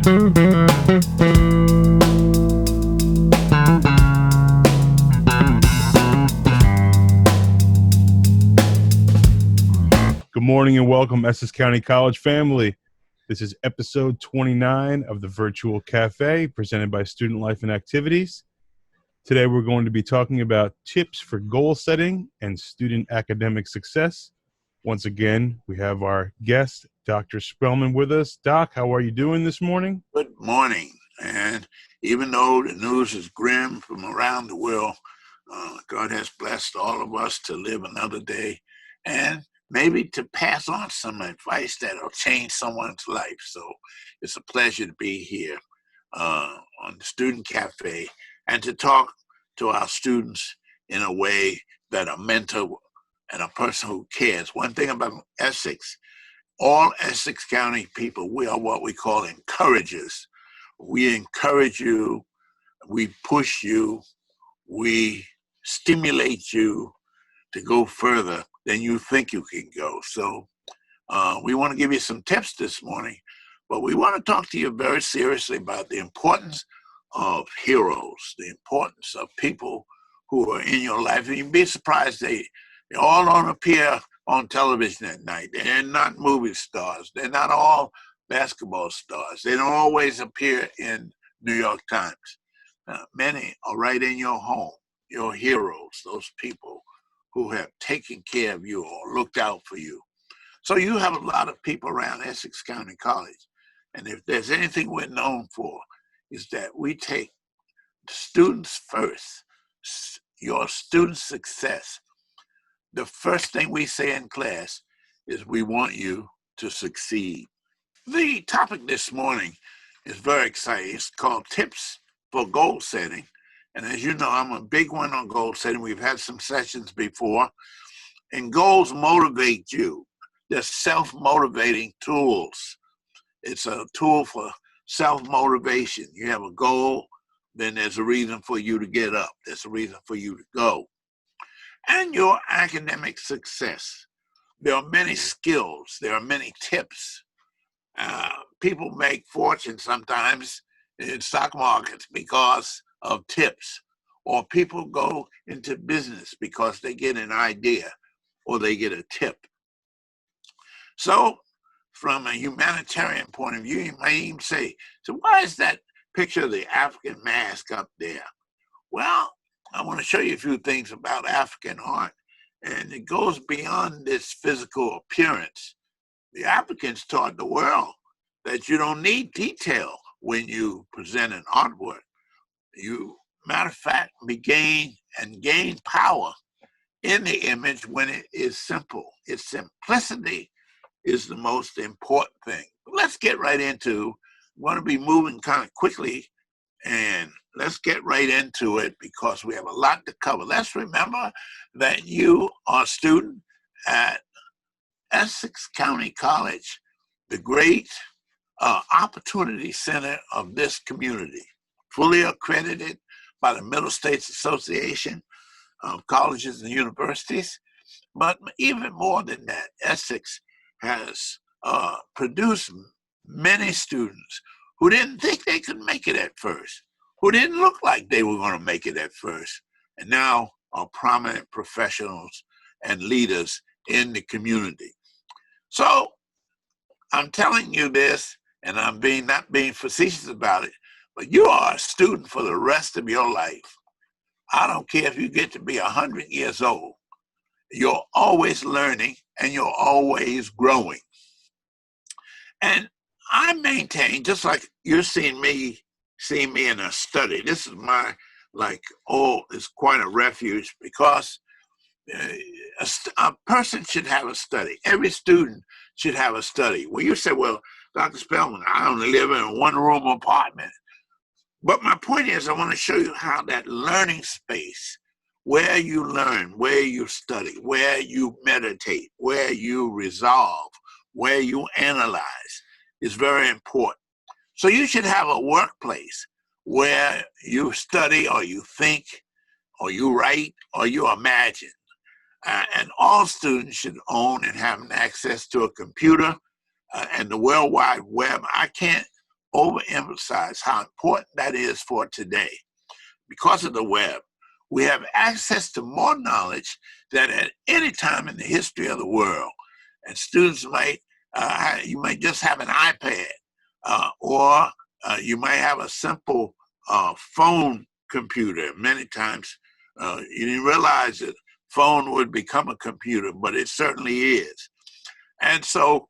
Good morning and welcome, Essex County College family. This is episode 29 of the Virtual Cafe presented by Student Life and Activities. Today we're going to be talking about tips for goal setting and student academic success. Once again, we have our guest, Dr. Spellman, with us. Doc, how are you doing this morning? Good morning. And even though the news is grim from around the world, God has blessed all of us to live another day and maybe to pass on some advice that will change someone's life. So it's a pleasure to be here on the Student Cafe and to talk to our students in a way that a mentor and a person who cares. One thing about Essex, all Essex County people, we are what we call encouragers. We encourage you, we push you, we stimulate you to go further than you think you can go. So we want to give you some tips this morning, but we want to talk to you very seriously about the importance of heroes, the importance of people who are in your life. And you'd be surprised they all don't appear on television at night. They're not movie stars. They're not all basketball stars. They don't always appear in New York Times. Many are right in your home, your heroes, those people who have taken care of you or looked out for you. So you have a lot of people around Essex County College. And if there's anything we're known for, is that we take students first, your student success. The first thing we say in class is we want you to succeed. The topic this morning is very exciting. It's called Tips for Goal Setting. And as you know, I'm a big one on goal setting. We've had some sessions before. And goals motivate you. They're self-motivating tools. It's a tool for self-motivation. You have a goal, then there's a reason for you to get up. There's a reason for you to go. And your academic success. There are many skills. There are many tips. People make fortunes sometimes in stock markets because of tips, or people go into business because they get an idea or they get a tip. So from a humanitarian point of view, you might even say, so why is that picture of the African mask up there? Well, I want to show you a few things about African art, and it goes beyond this physical appearance. The Africans taught the world that you don't need detail when you present an artwork. You, matter of fact, gain power in the image when it is simple. Its simplicity is the most important thing. Let's get right into, I'm going to be moving kind of quickly, and let's get right into it because we have a lot to cover. Let's remember that you are a student at Essex County College, the great opportunity center of this community, fully accredited by the Middle States Association of Colleges and Universities. But even more than that, Essex has produced many students who didn't think they could make it at first, who didn't look like they were going to make it at first, and now are prominent professionals and leaders in the community. So I'm telling you this, and I'm not being facetious about it, but you are a student for the rest of your life. I don't care if you get to be 100 years old. You're always learning and you're always growing. And I maintain, just like you're seeing me in a study, this is my, it's quite a refuge because a person should have a study. Every student should have a study. Well, you say, well, Dr. Spellman, I only live in a one-room apartment. But my point is, I want to show you how that learning space, where you learn, where you study, where you meditate, where you resolve, where you analyze, is very important. So you should have a workplace where you study or you think or you write or you imagine. And all students should own and have access to a computer and the World Wide Web. I can't overemphasize how important that is for today. Because of the web, we have access to more knowledge than at any time in the history of the world. And students might, you might just have an iPad, or you might have a simple phone computer. Many times you didn't realize that phone would become a computer, but it certainly is. And so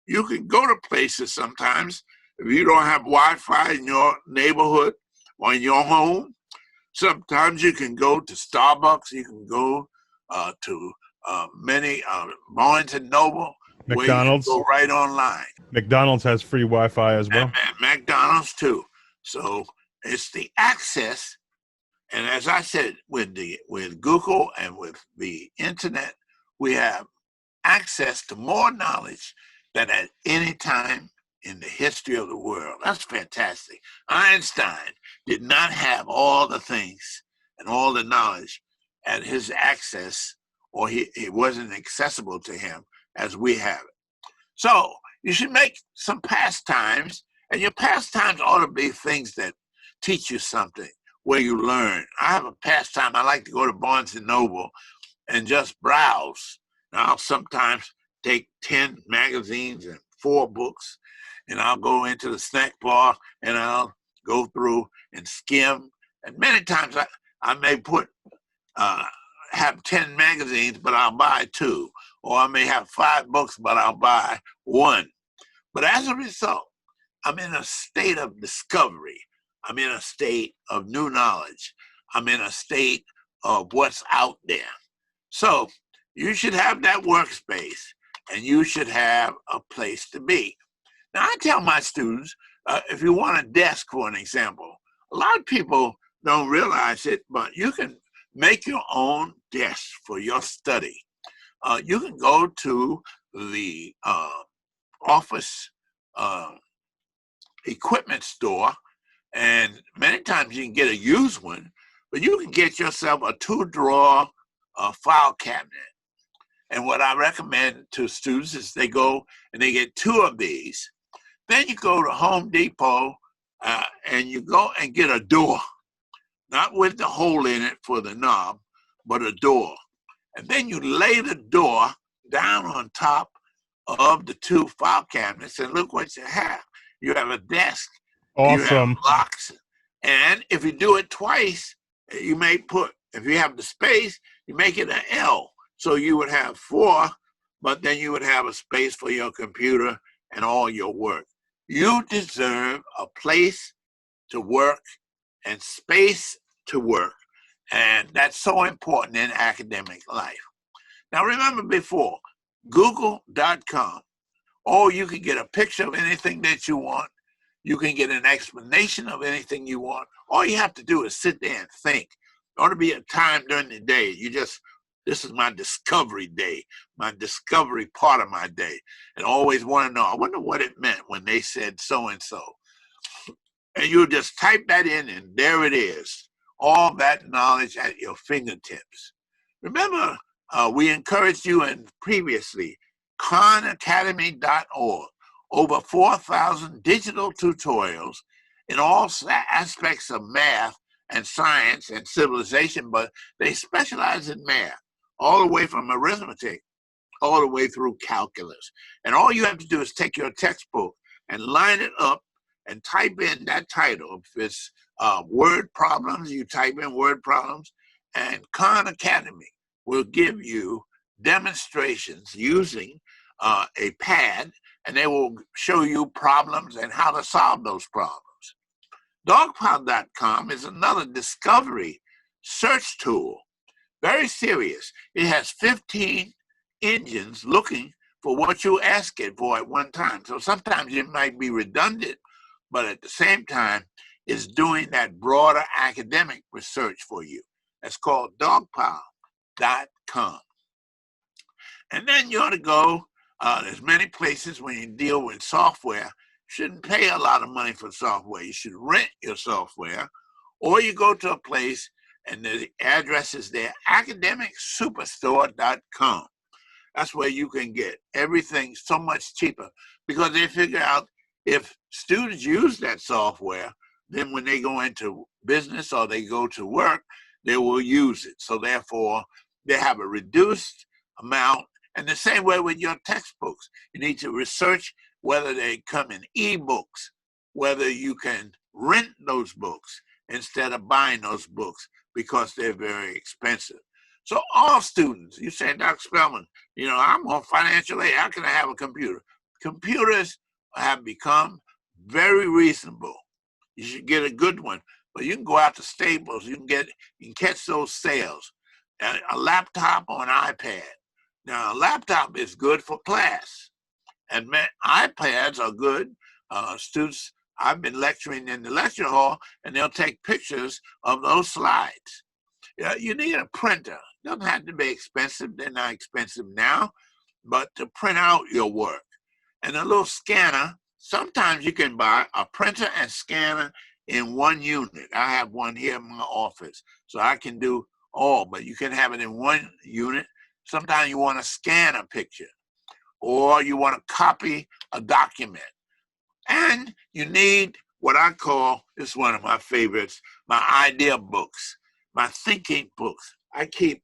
you can go to places sometimes if you don't have Wi-Fi in your neighborhood or in your home. Sometimes you can go to Starbucks, you can go to many Barnes and Noble, McDonald's. Where you can go right online. McDonald's has free Wi-Fi as well. And McDonald's too. So it's the access, and as I said, with Google and with the internet, we have access to more knowledge than at any time in the history of the world. That's fantastic. Einstein did not have all the things and all the knowledge at his access, or it wasn't accessible to him as we have it. So you should make some pastimes, and your pastimes ought to be things that teach you something, where you learn. I have a pastime. I like to go to Barnes and Noble and just browse. Now, I'll sometimes take 10 magazines and 4 books, and I'll go into the snack bar and I'll go through and skim. And many times I may have 10 magazines, but I'll buy 2. Or I may have 5 books, but I'll buy 1. But as a result, I'm in a state of discovery. I'm in a state of new knowledge. I'm in a state of what's out there. So you should have that workspace, and you should have a place to be. Now, I tell my students, if you want a desk, for an example, a lot of people don't realize it, but you can make your own desk for your study. You can go to the office equipment store, and many times you can get a used one, but you can get yourself a 2-drawer file cabinet. And what I recommend to students is they go and they get 2 of these. Then you go to Home Depot and you go and get a door, not with the hole in it for the knob, but a door. And then you lay the door down on top of the 2 file cabinets, and look what you have. You have a desk. Awesome. You have locks. And if you do it twice, you may put, if you have the space, you make it an L. So you would have 4, but then you would have a space for your computer and all your work. You deserve a place to work and space to work. And that's so important in academic life. Now, remember before, Google.com, or you can get a picture of anything that you want. You can get an explanation of anything you want. All you have to do is sit there and think. There ought to be a time during the day. This is my discovery day, my discovery part of my day. And always want to know, I wonder what it meant when they said so-and-so. And you just type that in, and there it is. All that knowledge at your fingertips. Remember, we encouraged you in previously, KhanAcademy.org, over 4,000 digital tutorials in all aspects of math and science and civilization, but they specialize in math, all the way from arithmetic, all the way through calculus. And all you have to do is take your textbook and line it up and type in that title. If it's word problems, you type in word problems, and Khan Academy will give you demonstrations using a pad, and they will show you problems and how to solve those problems. Dogpile.com is another discovery search tool, very serious. It has 15 engines looking for what you ask it for at one time. So sometimes it might be redundant, but at the same time, it's doing that broader academic research for you. That's called dogpile.com. And then you ought to go, there's many places when you deal with software, you shouldn't pay a lot of money for software. You should rent your software, or you go to a place and the address is there, academicsuperstore.com. That's where you can get everything so much cheaper, because they figure out if students use that software, then when they go into business or they go to work, they will use it. So therefore, they have a reduced amount. And the same way with your textbooks, you need to research whether they come in ebooks, whether you can rent those books instead of buying those books because they're very expensive. So all students, you say, Dr. Spellman, I'm on financial aid. How can I have a computer? Computers have become very reasonable. You should get a good one, but you can go out to Staples. You can catch those sales. A laptop or an iPad. Now, a laptop is good for class, and iPads are good. Students, I've been lecturing in the lecture hall, and they'll take pictures of those slides. You need a printer. It doesn't have to be expensive. They're not expensive now, but to print out your work. And a little scanner, sometimes you can buy a printer and scanner in one unit. I have one here in my office, so I can do all, but you can have it in one unit. Sometimes you want to scan a picture, or you want to copy a document. And you need what I call, this is one of my favorites, my idea books, my thinking books. I keep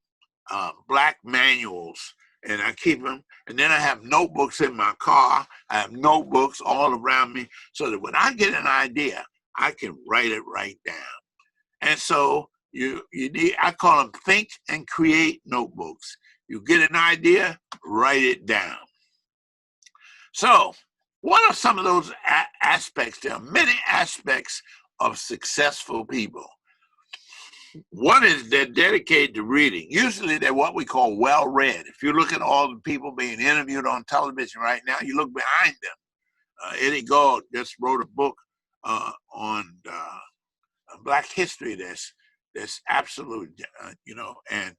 black manuals, and I keep them. And then I have notebooks in my car. I have notebooks all around me so that when I get an idea, I can write it right down. And so you need, I call them think and create notebooks. You get an idea, write it down. So what are some of those aspects? There are many aspects of successful people. One is they're dedicated to reading. Usually they're what we call well-read. If you look at all the people being interviewed on television right now, you look behind them. Eddie Gold just wrote a book on Black history that's absolute, and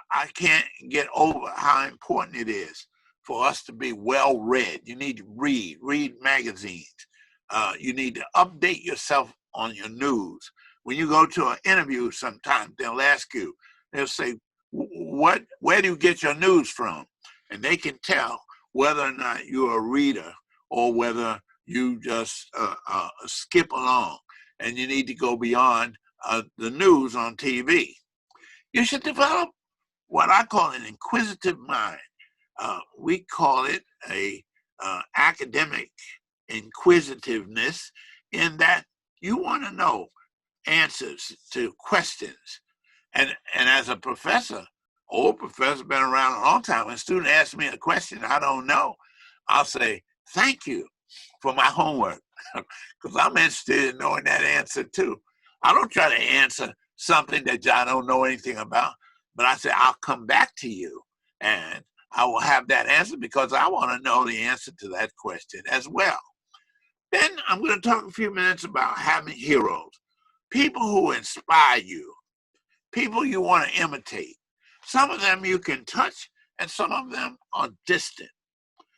I can't get over how important it is for us to be well-read. You need to read magazines. You need to update yourself on your news. When you go to an interview sometimes, they'll ask you, they'll say, where do you get your news from? And they can tell whether or not you're a reader or whether you just skip along and you need to go beyond the news on TV. You should develop what I call an inquisitive mind. We call it a academic inquisitiveness, in that you want to know answers to questions. And as a professor, old professor, been around a long time, when a student asks me a question I don't know, I'll say, thank you for my homework, because I'm interested in knowing that answer too. I don't try to answer something that I don't know anything about, but I say, I'll come back to you and I will have that answer because I want to know the answer to that question as well. Then I'm going to talk a few minutes about having heroes, people who inspire you, people you want to imitate. Some of them you can touch and some of them are distant.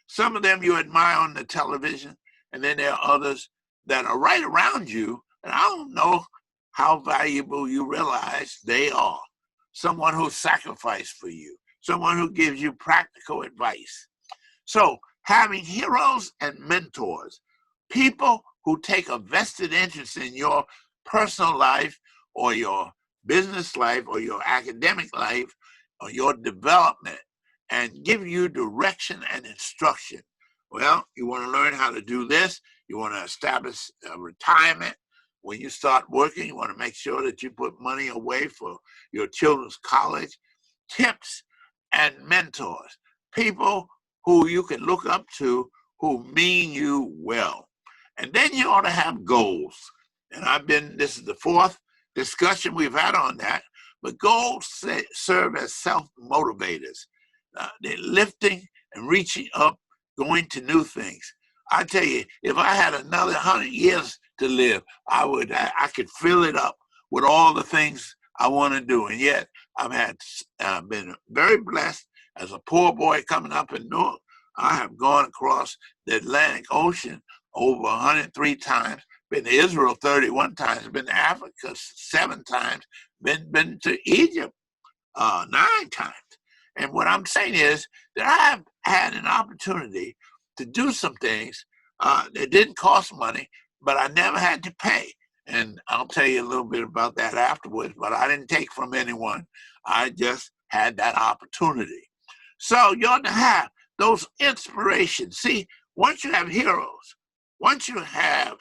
Some of them you admire on the television, and then there are others that are right around you, and I don't know how valuable you realize they are. Someone who sacrificed for you, someone who gives you practical advice. So having heroes and mentors, people who take a vested interest in your personal life or your business life or your academic life or your development and give you direction and instruction. Well, you want to learn how to do this. You want to establish a retirement. When you start working, you want to make sure that you put money away for your children's college. Tips and mentors, people who you can look up to who mean you well. And then you ought to have goals. And this is the fourth discussion we've had on that, but goals serve as self-motivators. They're lifting and reaching up, going to new things. I tell you, if I had another 100 years to live, I could fill it up with all the things I want to do. And yet I've been very blessed as a poor boy coming up in Newark. I have gone across the Atlantic Ocean over 103 times, been to Israel 31 times, been to Africa 7 times, been to Egypt 9 times. And what I'm saying is that I've had an opportunity to do some things It didn't cost money, but I never had to pay. And I'll tell you a little bit about that afterwards, but I didn't take from anyone. I just had that opportunity. So you ought to have those inspirations. See, once you have heroes, once you have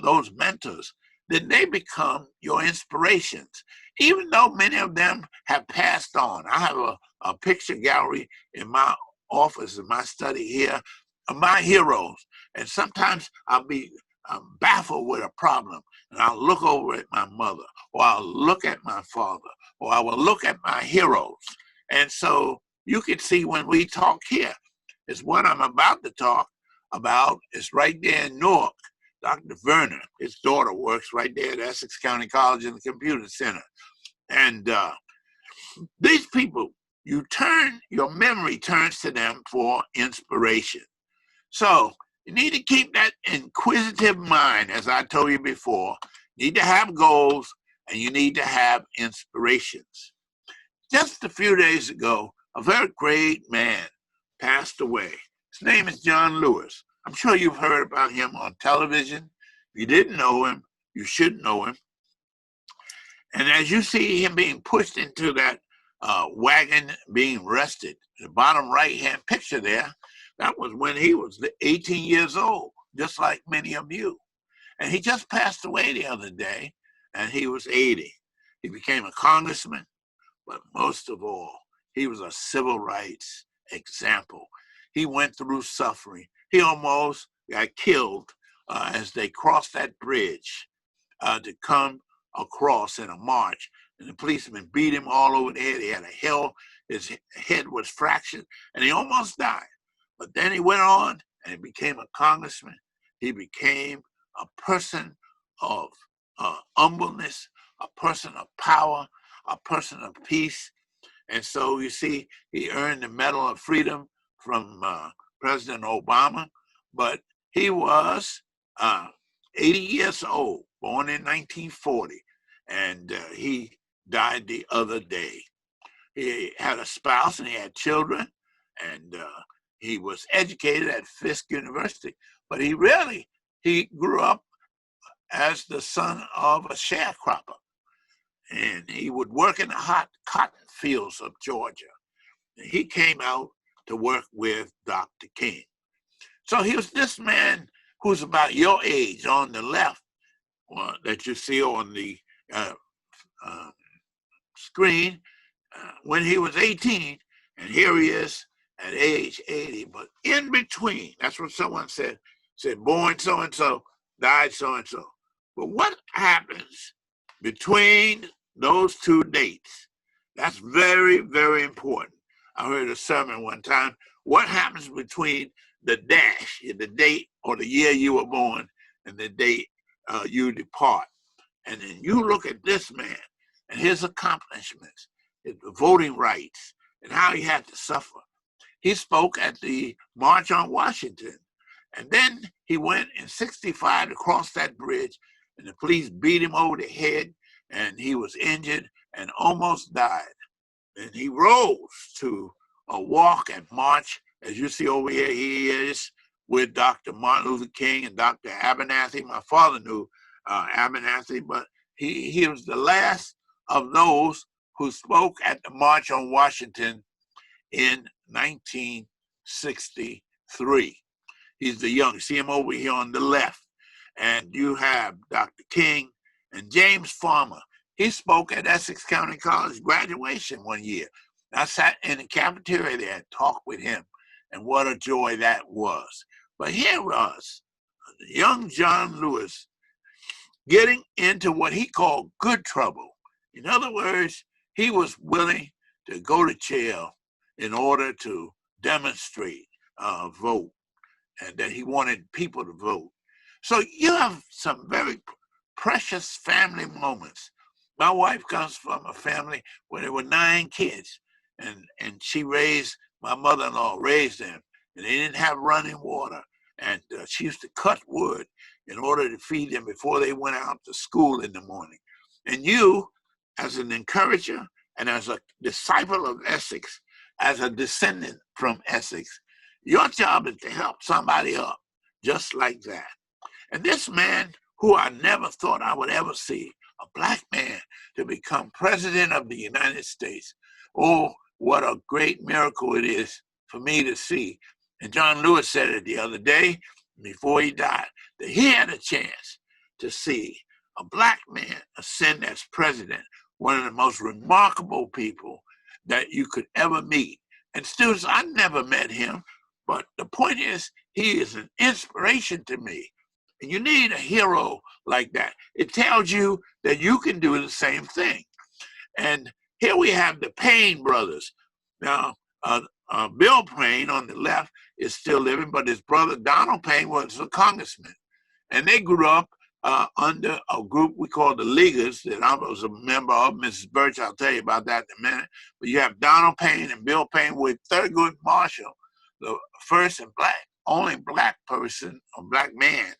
those mentors, then they become your inspirations. Even though many of them have passed on. I have a picture gallery in my office, in my study here, of my heroes. And sometimes I'll be baffled with a problem, and I'll look over at my mother, or I'll look at my father, or I will look at my heroes. And so you can see when we talk here, it's what I'm about to talk about. It's right there in Newark. Dr. Werner, his daughter, works right there at Essex County College in the Computer Center. And these people, your memory turns to them for inspiration. So you need to keep that inquisitive mind, as I told you before. You need to have goals, and you need to have inspirations. Just a few days ago, a very great man passed away. His name is John Lewis. I'm sure you've heard about him on television. If you didn't know him, you should know him. And as you see him being pushed into that wagon, being arrested, the bottom right-hand picture there, that was when he was 18 years old, just like many of you. And he just passed away the other day, and he was 80. He became a congressman, but most of all, he was a civil rights example. He went through suffering. He almost got killed as they crossed that bridge to come across in a march. And the policeman beat him all over the head. He had his head was fractured, and he almost died. But then he went on and he became a congressman. He became a person of humbleness, a person of power, a person of peace. And so you see, he earned the Medal of Freedom from President Obama, but he was 80 years old, born in 1940, and he died the other day. He had a spouse and he had children, and he was educated at Fisk University, but he grew up as the son of a sharecropper, and he would work in the hot cotton fields of Georgia. He came out to work with Dr. King. So he was this man who's about your age on the left that you see on the screen when he was 18, and here he is at age 80. But in between, that's what someone said born so-and-so, died so-and-so. But what happens between those two dates? That's very, very important. I heard a sermon one time. What happens between the dash, the date or the year you were born, and the date you depart? And then you look at this man and his accomplishments, his voting rights, and how he had to suffer. He spoke at the March on Washington. And then he went in 65 to cross that bridge, and the police beat him over the head, and he was injured and almost died. And he rose to a walk and march. As you see over here, he is with Dr. Martin Luther King and Dr. Abernathy. My father knew Abernathy, but he was the last of those who spoke at the March on Washington in 1963. He's the young. See him over here on the left. And you have Dr. King and James Farmer. He spoke at Essex County College graduation one year. I sat in the cafeteria there and talked with him, and what a joy that was. But here was young John Lewis getting into what he called good trouble. In other words, he was willing to go to jail in order to demonstrate vote, and that he wanted people to vote. So you have some very precious family moments. My wife comes from a family where there were 9 kids, and she raised, my mother-in-law raised them, and they didn't have running water. And she used to cut wood in order to feed them before they went out to school in the morning. And you, as an encourager and as a disciple of Essex, as a descendant from Essex, your job is to help somebody up. just like that. And this man, who I never thought I would ever see, a black man to become president of the United States. Oh, what a great miracle it is for me to see. And John Lewis said it the other day before he died, that he had a chance to see a black man ascend as president, one of the most remarkable people that you could ever meet. And students, I never met him, but the point is, he is an inspiration to me. And you need a hero like that. It tells you that you can do the same thing. And here we have the Payne brothers. Now, Bill Payne on the left is still living, but his brother Donald Payne was a congressman. And they grew up under a group we call the Leaguers that I was a member of. Mrs. Birch, I'll tell you about that in a minute. But you have Donald Payne and Bill Payne with Thurgood Marshall, the first and only black person or black man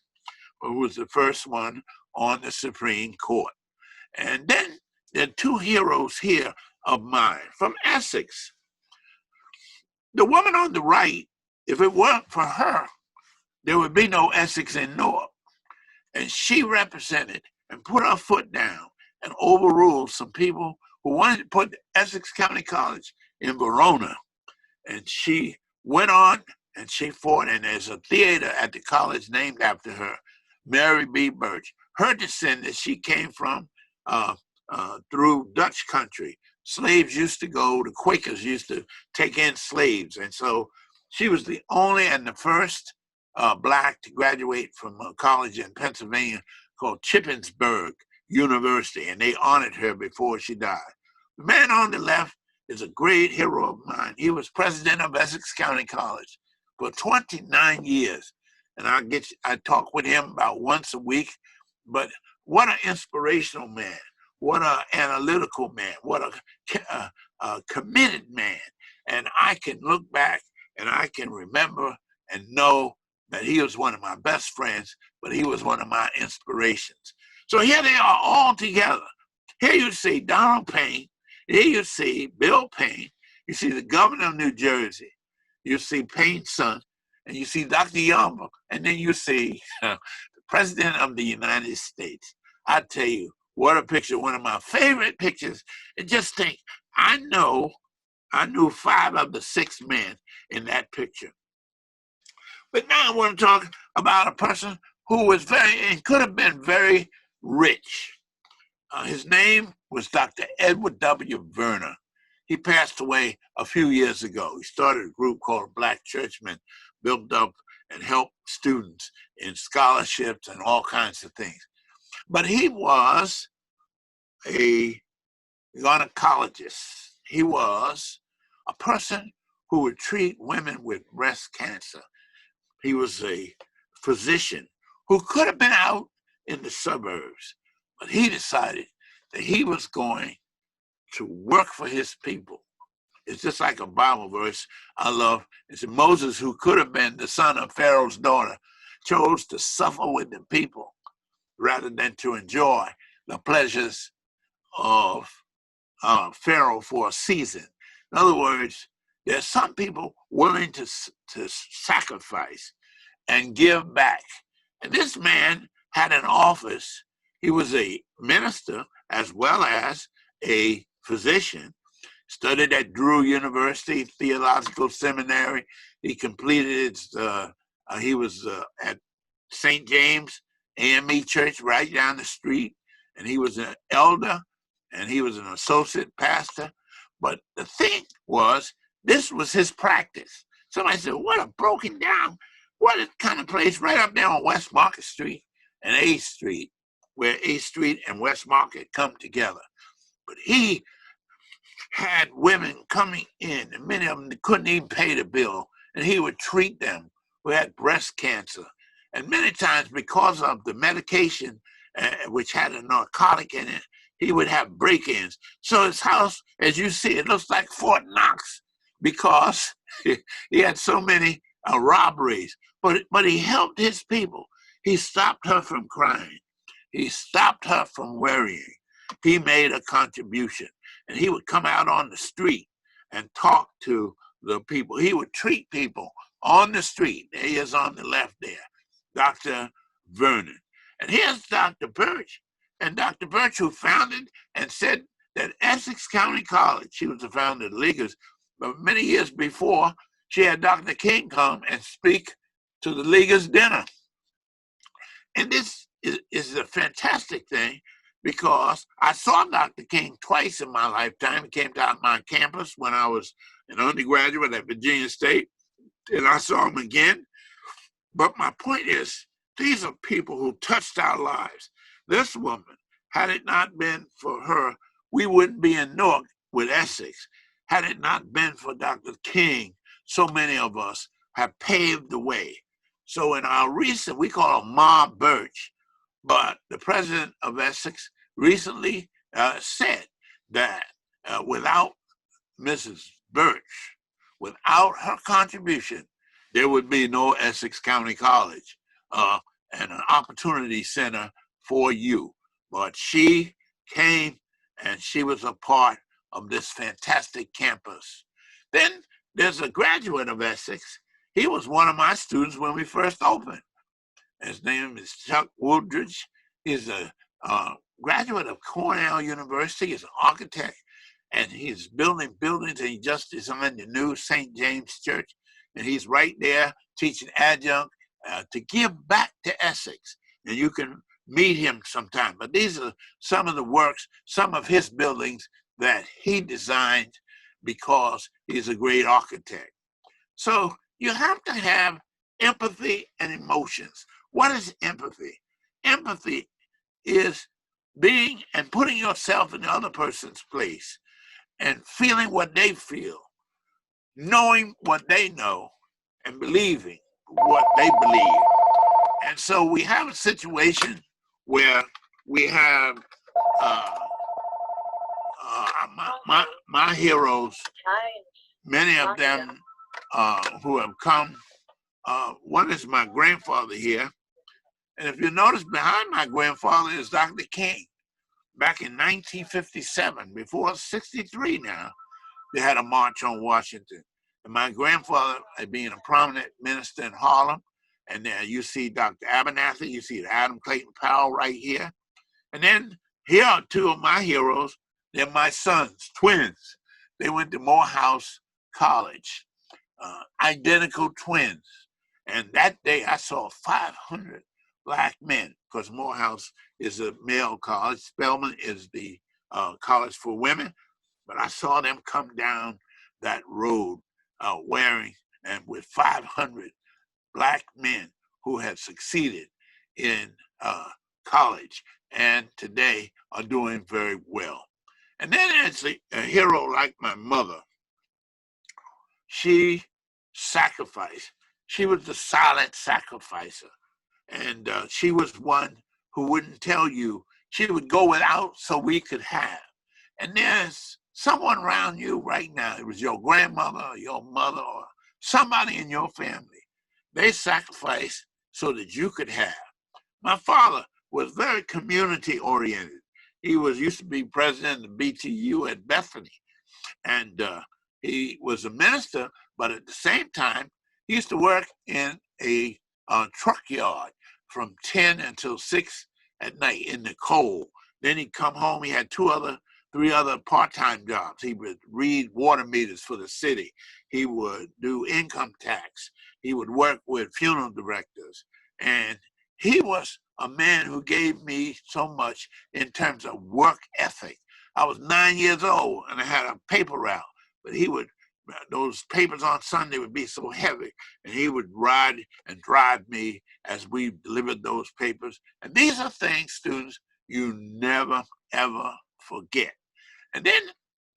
who was the first one on the Supreme Court. And then there are two heroes here of mine from Essex. The woman on the right, if it weren't for her, there would be no Essex in Newark. And she represented and put her foot down and overruled some people who wanted to put Essex County College in Verona. And she went on and she fought, and there's a theater at the college named after her, Mary B. Birch. Her descendants, she came from through Dutch country. Slaves used to go, the Quakers used to take in slaves. And so she was the only and the first black to graduate from a college in Pennsylvania called Chippensburg University. And they honored her before she died. The man on the left is a great hero of mine. He was president of Essex County College for 29 years. And I talk with him about once a week. But what an inspirational man. What an analytical man. What a committed man. And I can look back and I can remember and know that he was one of my best friends, but he was one of my inspirations. So here they are all together. Here you see Donald Payne. Here you see Bill Payne. You see the governor of New Jersey. You see Payne's son. And you see Dr. Youngberg. And then you see the President of the United States. I tell you, what a picture. One of my favorite pictures. And just think, I knew 5 of the 6 men in that picture. But now I want to talk about a person who was could have been very rich. His name was Dr. Edward W. Verner. He passed away a few years ago. He started a group called Black Churchmen, built up and helped students in scholarships and all kinds of things. But he was a gynecologist. He was a person who would treat women with breast cancer. He was a physician who could have been out in the suburbs, but he decided that he was going to work for his people. It's just like a Bible verse I love. It's Moses, who could have been the son of Pharaoh's daughter, chose to suffer with the people rather than to enjoy the pleasures of Pharaoh for a season. In other words, there's some people willing to sacrifice and give back. And this man had an office. He was a minister as well as a physician, studied at Drew University Theological Seminary. He completed he was at St. James AME Church right down the street, and he was an elder, and he was an associate pastor. But the thing was, this was his practice. Somebody said, what a broken down, what a kind of place right up there on West Market Street and 8th Street, where 8th Street and West Market come together. But he had women coming in, and many of them couldn't even pay the bill, and he would treat them who had breast cancer. And many times, because of the medication, which had a narcotic in it, he would have break-ins. So his house, as you see, it looks like Fort Knox because he had so many robberies. But he helped his people. He stopped her from crying. He stopped her from worrying. He made a contribution. And he would come out on the street and talk to the people. He would treat people on the street. There he is on the left there. Dr. Vernon. And here's Dr. Birch. And Dr. Birch, who founded and said that Essex County College, she was the founder of the Leaguers, but many years before, she had Dr. King come and speak to the Leaguers' dinner. And this is a fantastic thing because I saw Dr. King twice in my lifetime. He came to my campus when I was an undergraduate at Virginia State, and I saw him again. But my point is, these are people who touched our lives. This woman, had it not been for her, we wouldn't be in Newark with Essex. Had it not been for Dr. King, so many of us have paved the way. So in our recent, we call her Ma Birch, but the president of Essex recently said that without Mrs. Birch, without her contribution, there would be no Essex County College and an opportunity center for you. But she came and she was a part of this fantastic campus. Then there's a graduate of Essex. He was one of my students when we first opened. His name is Chuck Woodridge. He's a graduate of Cornell University. He's an architect, and he's building buildings, and he just designed the new St. James Church. And he's right there teaching adjunct to give back to Essex. And you can meet him sometime. But these are some of the works, some of his buildings that he designed because he's a great architect. So you have to have empathy and emotions. What is empathy? Empathy is being and putting yourself in the other person's place and feeling what they feel, knowing what they know, and believing what they believe. And so we have a situation where we have my heroes, many of them who have come. One is my grandfather here. And if you notice, behind my grandfather is Dr. King. Back in 1957, before 63 now, they had a march on Washington. And my grandfather, being a prominent minister in Harlem, and there you see Dr. Abernathy, you see Adam Clayton Powell right here. And then here are two of my heroes. They're my sons, twins. They went to Morehouse College, identical twins. And that day I saw 500 Black men, because Morehouse is a male college. Spellman is the college for women. But I saw them come down that road wearing and with 500 Black men who had succeeded in college and today are doing very well. And then there's a hero like my mother. She sacrificed. She was the silent sacrificer. And she was one who wouldn't tell you. She would go without so we could have. And there's someone around you right now. It was your grandmother or your mother or somebody in your family. They sacrificed so that you could have. My father was very community oriented. He used to be president of BTU at Bethany. And he was a minister, but at the same time, he used to work in a truck yard from 10 until 6 at night in the cold. Then he'd come home. He had three other part-time jobs. He would read water meters for the city. He would do income tax. He would work with funeral directors. And he was a man who gave me so much in terms of work ethic. I was 9 years old and I had a paper route, but those papers on Sunday would be so heavy, and he would ride and drive me as we delivered those papers. And these are things, students, you never, ever forget. And then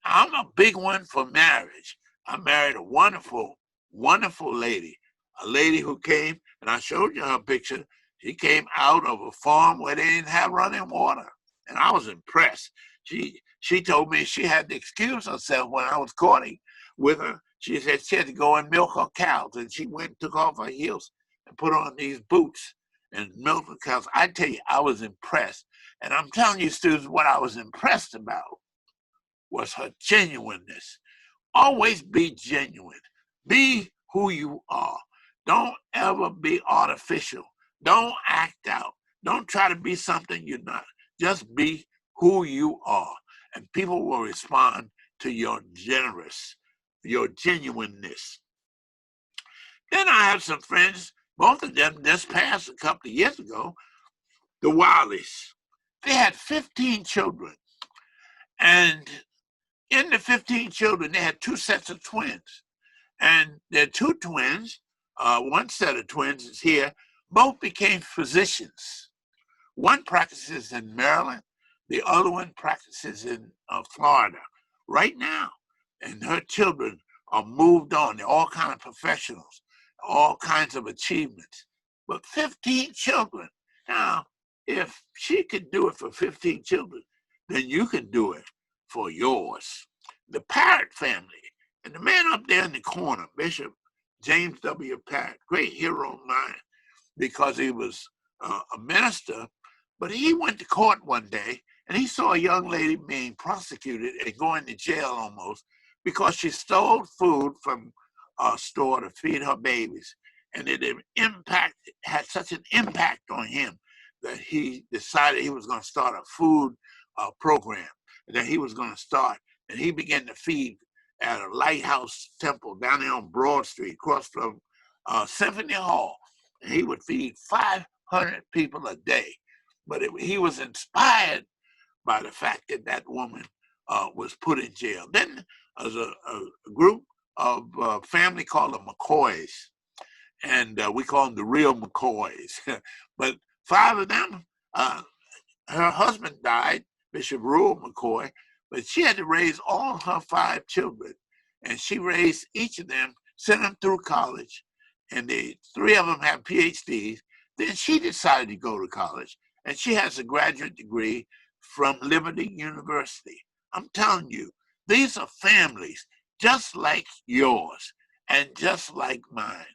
I'm a big one for marriage. I married a wonderful, wonderful lady, a lady who came, and I showed you her picture. She came out of a farm where they didn't have running water, and I was impressed. She told me she had to excuse herself when I was courting with her. She said she had to go and milk her cows, and she went and took off her heels and put on these boots and milk the cows. I tell you, I was impressed. And I'm telling you, students, what I was impressed about was her genuineness. Always be genuine. Be who you are. Don't ever be artificial. Don't act out. Don't try to be something you're not. Just be who you are. And people will respond to your genuineness. Then I have some friends, both of them just passed a couple of years ago, the Wileys. They had 15 children. And in the 15 children, they had two sets of twins. And their two twins, one set of twins is here, both became physicians. One practices in Maryland, the other one practices in Florida right now. And her children are moved on. They're all kinds of professionals, all kinds of achievements. But 15 children. Now, if she could do it for 15 children, then you can do it for yours. The Parrott family, and the man up there in the corner, Bishop James W. Parrott, great hero of mine, because he was a minister, but he went to court one day and he saw a young lady being prosecuted and going to jail almost because she stole food from a store to feed her babies. And it had such an impact on him that he decided he was going to start a food program that he was going to start. And he began to feed at a lighthouse temple down there on Broad Street, across from Symphony Hall. And he would feed 500 people a day. But he was inspired by the fact that that woman was put in jail. Then there's a group of family called the McCoys, and we call them the real McCoys. But 5 of them, her husband died, Bishop Rule McCoy, but she had to raise all her 5 children. And she raised each of them, sent them through college, and the 3 of them have PhDs. Then she decided to go to college, and she has a graduate degree from Liberty University. I'm telling you, these are families just like yours and just like mine.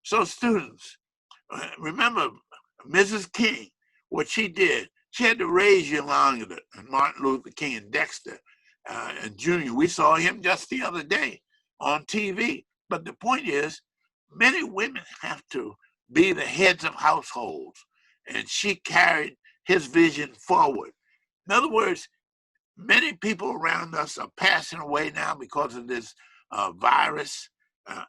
So students, remember Mrs. King, what she did. She had to raise Yolanda and Martin Luther King and Dexter and Junior. We saw him just the other day on TV. But the point is, many women have to be the heads of households, and she carried his vision forward. In other words, many people around us are passing away now because of this virus.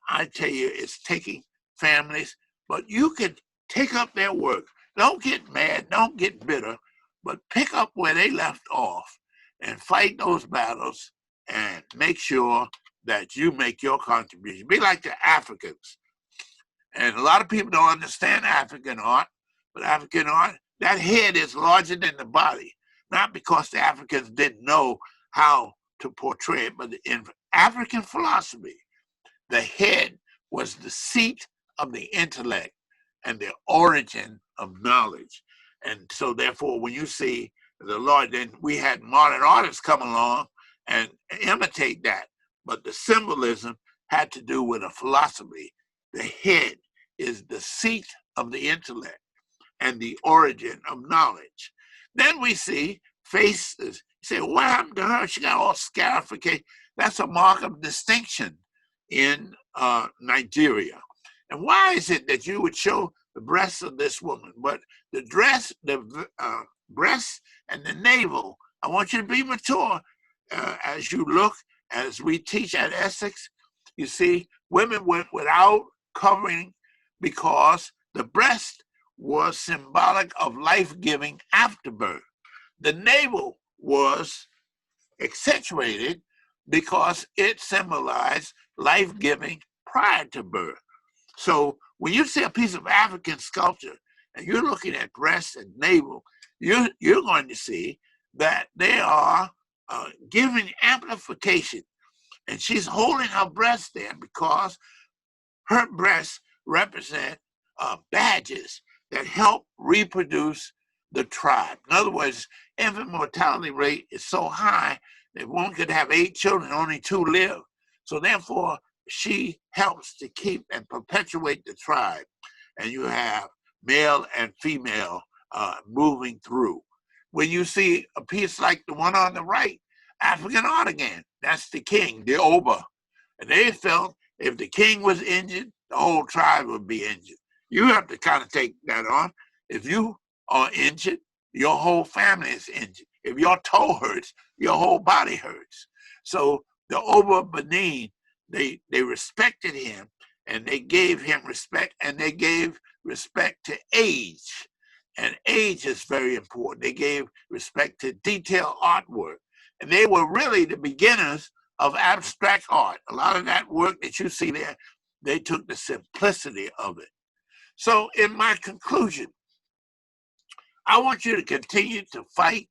I tell you, it's taking families, but you can take up their work. Don't get mad, don't get bitter, but pick up where they left off and fight those battles and make sure that you make your contribution. Be like the Africans. And a lot of people don't understand African art, but African art, that head is larger than the body, not because the Africans didn't know how to portray it, but in African philosophy, the head was the seat of the intellect and the origin of knowledge. And so therefore, when you see the Lord, then we had modern artists come along and imitate that. But the symbolism had to do with a philosophy. The head is the seat of the intellect and the origin of knowledge. Then we see faces. You say, what happened to her? She got all scarification. That's a mark of distinction in Nigeria. And why is it that you would show the breasts of this woman, but the dress, the breasts and the navel, I want you to be mature as you look, as we teach at Essex. You see, women went without covering because the breast was symbolic of life-giving after birth. The navel was accentuated because it symbolized life-giving prior to birth. So when you see a piece of African sculpture and you're looking at breast and navel, you're going to see that they are giving amplification. And she's holding her breast there because her breasts represent badges that help reproduce the tribe. In other words, infant mortality rate is so high that one could have 8 children, only 2 live. So therefore, she helps to keep and perpetuate the tribe. And you have male and female moving through. When you see a piece like the one on the right, African art again, that's the king, the Oba. And they felt if the king was injured, the whole tribe would be injured. You have to kind of take that on. If you are injured, your whole family is injured. If your toe hurts, your whole body hurts. So the Ober Benin, they respected him, and they gave him respect, and they gave respect to age. And age is very important. They gave respect to detailed artwork. And they were really the beginners of abstract art. A lot of that work that you see there, they took the simplicity of it. So in my conclusion, I want you to continue to fight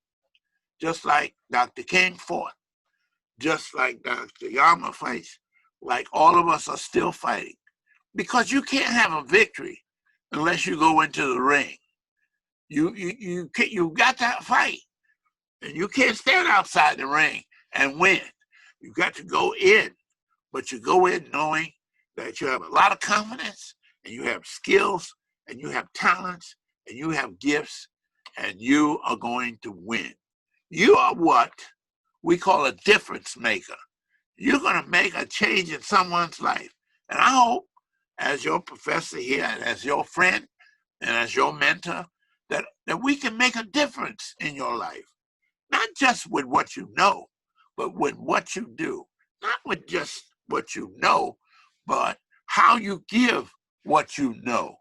just like Dr. King fought, just like Dr. Yama fights, like all of us are still fighting. Because you can't have a victory unless you go into the ring. You got to fight, and you can't stand outside the ring and win. You got to go in, but you go in knowing that you have a lot of confidence, and you have skills, and you have talents, and you have gifts, and you are going to win. You are what we call a difference maker. You're going to make a change in someone's life. And I hope, as your professor here, and as your friend, and as your mentor, that we can make a difference in your life. Not just with what you know, but with what you do. Not with just what you know, but how you give what you know.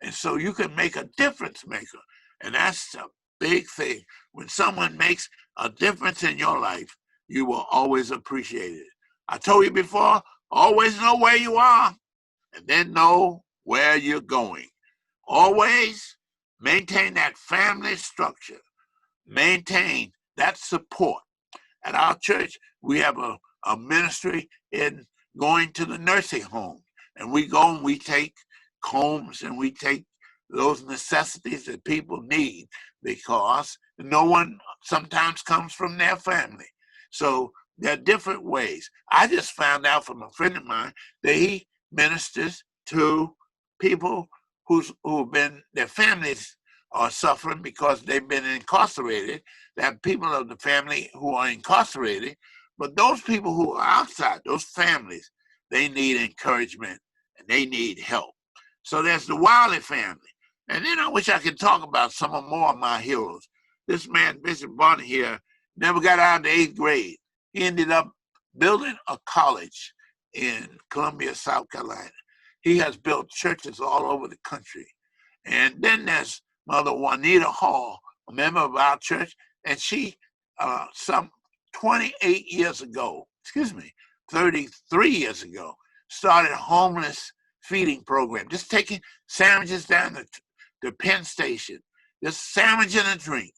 And so you can make a difference maker. And that's a big thing. When someone makes a difference in your life, you will always appreciate it. I told you before, always know where you are and then know where you're going. Always maintain that family structure. Maintain that support. At our church, we have a ministry in going to the nursing home. And we go and we take combs and we take those necessities that people need because no one sometimes comes from their family. So there are different ways. I just found out from a friend of mine that he ministers to people who've been, their families are suffering because they've been incarcerated. There are people of the family who are incarcerated, but those people who are outside, those families, they need encouragement and they need help. So there's the Wiley family. And then I wish I could talk about some more of my heroes. This man, Bishop Barney here, never got out of the 8th grade. He ended up building a college in Columbia, South Carolina. He has built churches all over the country. And then there's Mother Juanita Hall, a member of our church, and she, some 28 years ago, 33 years ago, started a homeless feeding program, just taking sandwiches down to Penn Station, just sandwich and a drink.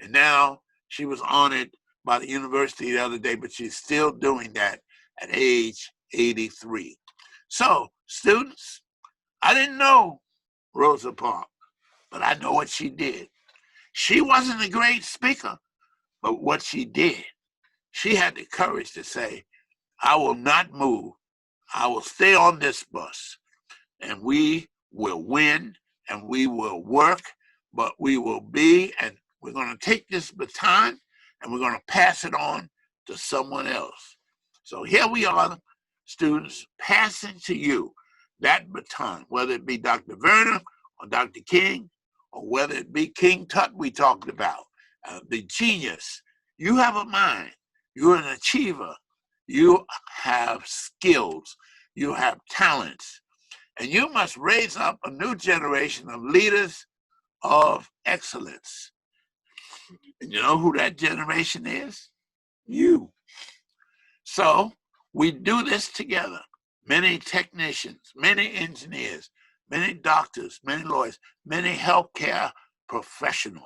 And now she was honored by the university the other day, but she's still doing that at age 83. So, students, I didn't know Rosa Parks, but I know what she did. She wasn't a great speaker, but what she did, she had the courage to say, I will not move. I will stay on this bus, and we will win, and we will work, but we will be, and we're going to take this baton, and we're going to pass it on to someone else. So here we are, students, passing to you that baton, whether it be Dr. Werner or Dr. King, or whether it be King Tut we talked about, the genius. You have a mind. You're an achiever. You have skills. You have talents. And you must raise up a new generation of leaders of excellence. And you know who that generation is? You. So we do this together. Many technicians, many engineers, many doctors, many lawyers, many healthcare professionals.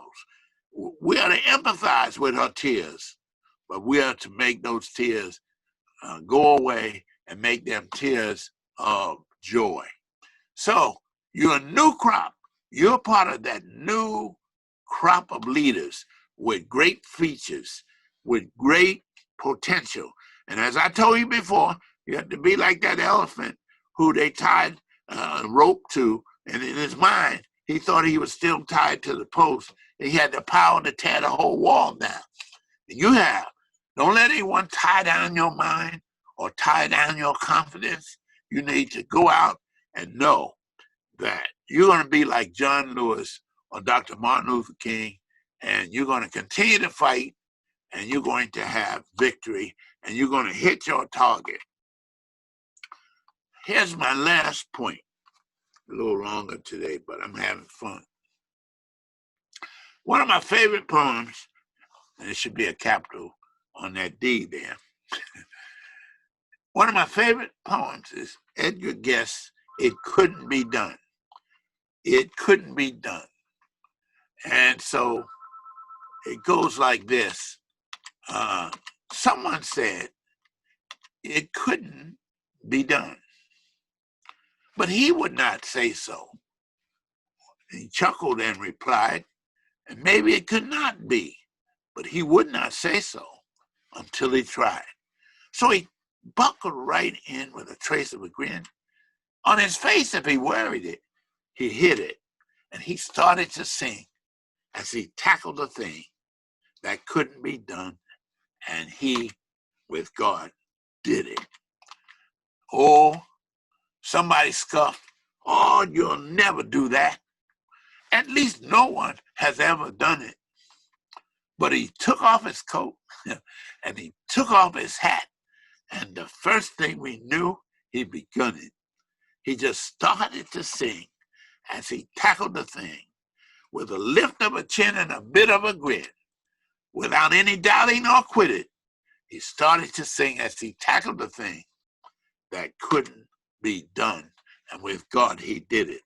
We are to empathize with her tears, but we are to make those tears go away and make them tears of joy. So you're a new crop. You're part of that new crop of leaders with great features, with great potential. And as I told you before, you have to be like that elephant who they tied a rope to, and in his mind, he thought he was still tied to the post. He had the power to tear the whole wall down. And you have. Don't let anyone tie down your mind or tie down your confidence. You need to go out and know that you're going to be like John Lewis or Dr. Martin Luther King, and you're going to continue to fight, and you're going to have victory, and you're going to hit your target. Here's my last point. A little longer today, but I'm having fun. One of my favorite poems, and it should be a capital on that D there. One of my favorite poems is Edgar Guest's It Couldn't Be Done. It couldn't be done. And so it goes like this. Someone said, it couldn't be done. But he would not say so. He chuckled and replied, and maybe it could not be, but he would not say so until he tried. So he buckled right in with a trace of a grin. On his face, if he worried it, he hid it, and he started to sing as he tackled the thing that couldn't be done, and he, with God, did it. Oh, somebody scoffed, oh, you'll never do that. At least no one has ever done it. But he took off his coat and he took off his hat, and the first thing we knew, he'd begun it. He just started to sing as he tackled the thing with a lift of a chin and a bit of a grin. Without any doubting or quitting, he started to sing as he tackled the thing that couldn't be done. And with God, he did it.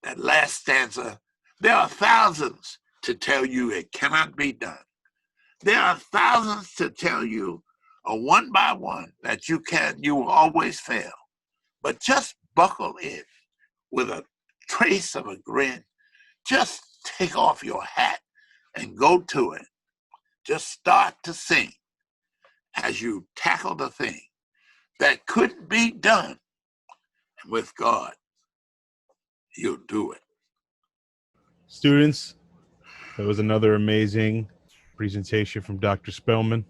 That last stanza, there are thousands to tell you it cannot be done. There are thousands to tell you, one by one, that you will always fail. But just buckle in with a trace of a grin. Just take off your hat and go to it. Just start to sing as you tackle the thing that couldn't be done. And with God, you'll do it. Students, that was another amazing presentation from Dr. Spellman.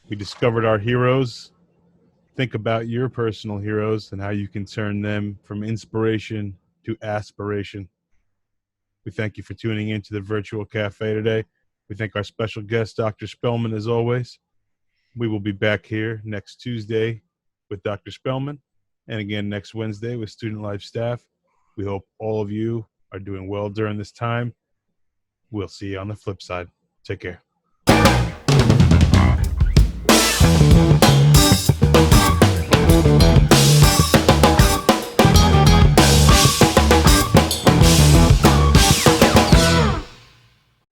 We discovered our heroes. Think about your personal heroes and how you can turn them from inspiration to aspiration. We thank you for tuning in to the Virtual Cafe today. We thank our special guest, Dr. Spellman, as always. We will be back here next Tuesday with Dr. Spellman, and again next Wednesday with Student Life staff. We hope all of you are doing well during this time. We'll see you on the flip side. Take care.